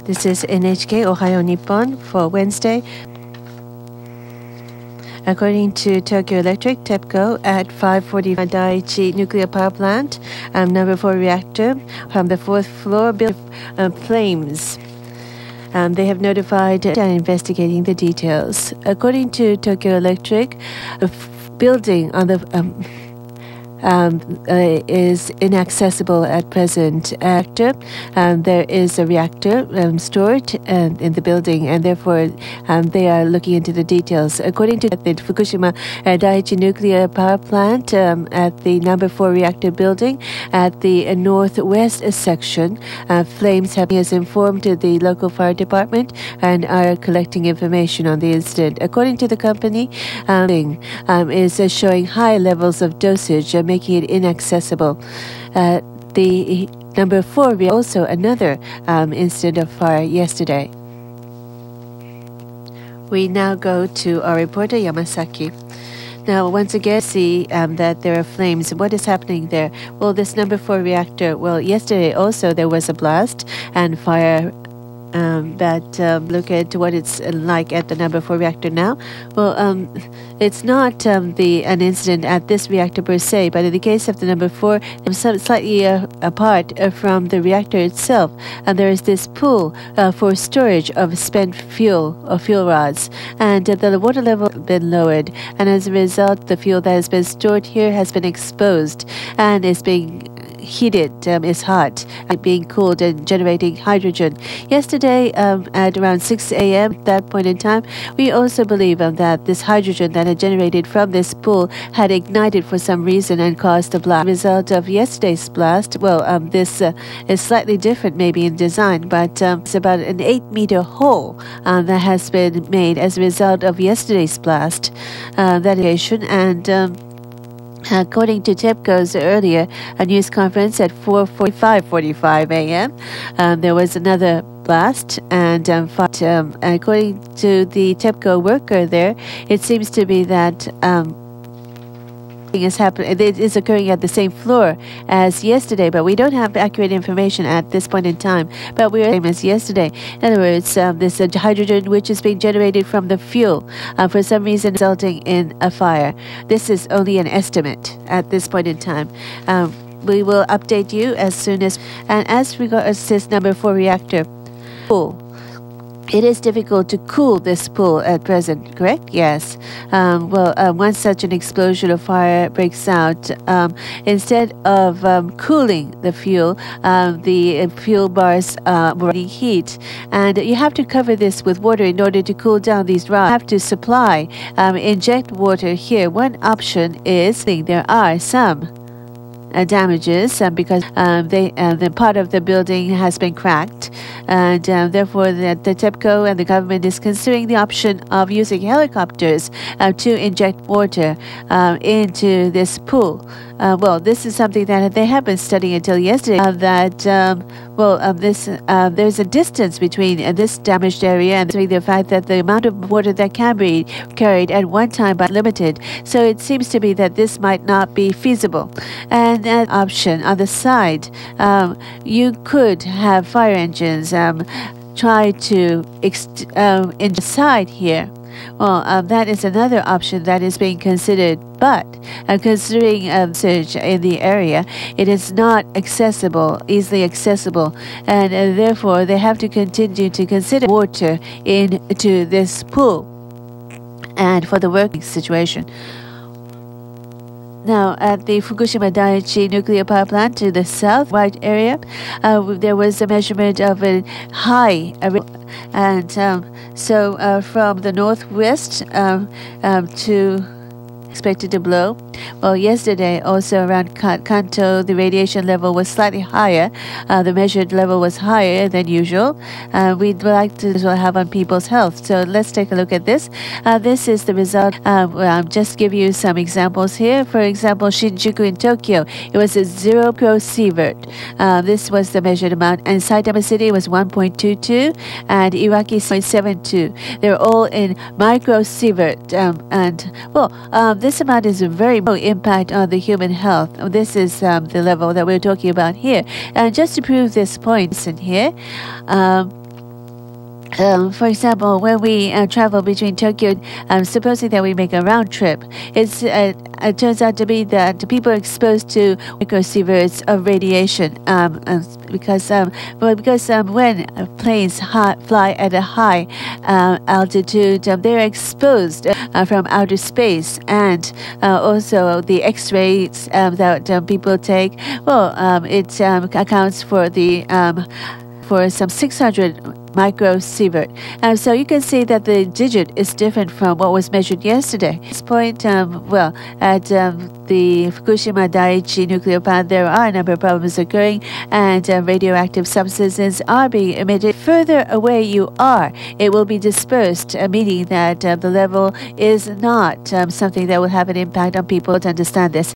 This is NHK Ohio Nippon for Wednesday. According to Tokyo Electric, TEPCO at 545 Daiichi Nuclear Power Plant, number 4 reactor from the 4th floor built flames. They have notified and investigating the details. According to Tokyo Electric, the building on the is inaccessible at present. There is a reactor stored in the building, and therefore they are looking into the details. According to the Fukushima Daiichi Nuclear Power Plant at the number 4 reactor building at the northwest section, flames have been informed to the local fire department and are collecting information on the incident. According to the company, is showing high levels of dosage, making it inaccessible. The number 4 also another incident of fire yesterday. We now go to our reporter Yamasaki. Now, once again, see that there are flames. What is happening there? Well, this number 4 reactor, well, yesterday also there was a blast and fire. Look at what it's like at the number 4 reactor now. Well, it's not an incident at this reactor per se, but in the case of the number 4, it's slightly apart from the reactor itself, and there is this pool for storage of spent fuel or fuel rods, and the water level has been lowered, and as a result, the fuel that has been stored here has been exposed and is being heated, is hot, and being cooled and generating hydrogen. Yesterday, at around 6 a.m., at that point in time, we also believe that this hydrogen that had generated from this pool had ignited for some reason and caused a blast. The result of yesterday's blast, well, this is slightly different maybe in design, but it's about an 8-meter hole that has been made as a result of yesterday's blast. According to TEPCO's earlier news conference at 4:45 a.m., there was another blast, and according to the TEPCO worker there, it seems to be that it is occurring at the same floor as yesterday, but we don't have accurate information at this point in time. But we are the same as yesterday. In other words, this hydrogen which is being generated from the fuel for some reason resulting in a fire. This is only an estimate at this point in time. We will update you as soon as. And as regards this number 4 reactor pool, it is difficult to cool this pool at present, correct? Yes. Once such an explosion of fire breaks out, instead of cooling the fuel bars were running heat, and you have to cover this with water in order to cool down these rods. You have to supply, inject water here. One option is there are some damages because the part of the building has been cracked, and therefore the TEPCO and the government is considering the option of using helicopters to inject water into this pool. This is something that they have been studying until yesterday. There's a distance between this damaged area and the fact that the amount of water that can be carried at one time is limited. So it seems to be that this might not be feasible. And that option on the side, you could have fire engines try to inside here. Well, that is another option that is being considered, but considering surge in the area, it is not easily accessible, and therefore they have to continue to consider water into this pool and for the working situation. Now, at the Fukushima Daiichi Nuclear Power Plant to the south white area, there was a measurement of a high, and so from the northwest to expected to blow. Well, yesterday also around Kanto, the radiation level was slightly higher. The measured level was higher than usual. We'd like to have on people's health. So let's take a look at this. This is the result. I'll just give you some examples here. For example, Shinjuku in Tokyo, it was a 0 microsievert. This was the measured amount. And Saitama City was 1.22 and Iwaki 0.72. They're all in microsievert. This amount is a very low impact on the human health. This is the level that we're talking about here. And just to prove this point, listen here. For example, when we travel between Tokyo, supposing that we make a round trip, it turns out to be that people are exposed to microsieverts of radiation because when planes fly at a high altitude, they're exposed from outer space, and also the X-rays that people take. Well, it accounts for for some 600 microsievert. So you can see that the digit is different from what was measured yesterday. At this point, at the Fukushima Daiichi nuclear plant, there are a number of problems occurring, and radioactive substances are being emitted. Further away you are, it will be dispersed, meaning that the level is not something that will have an impact on people. To understand this.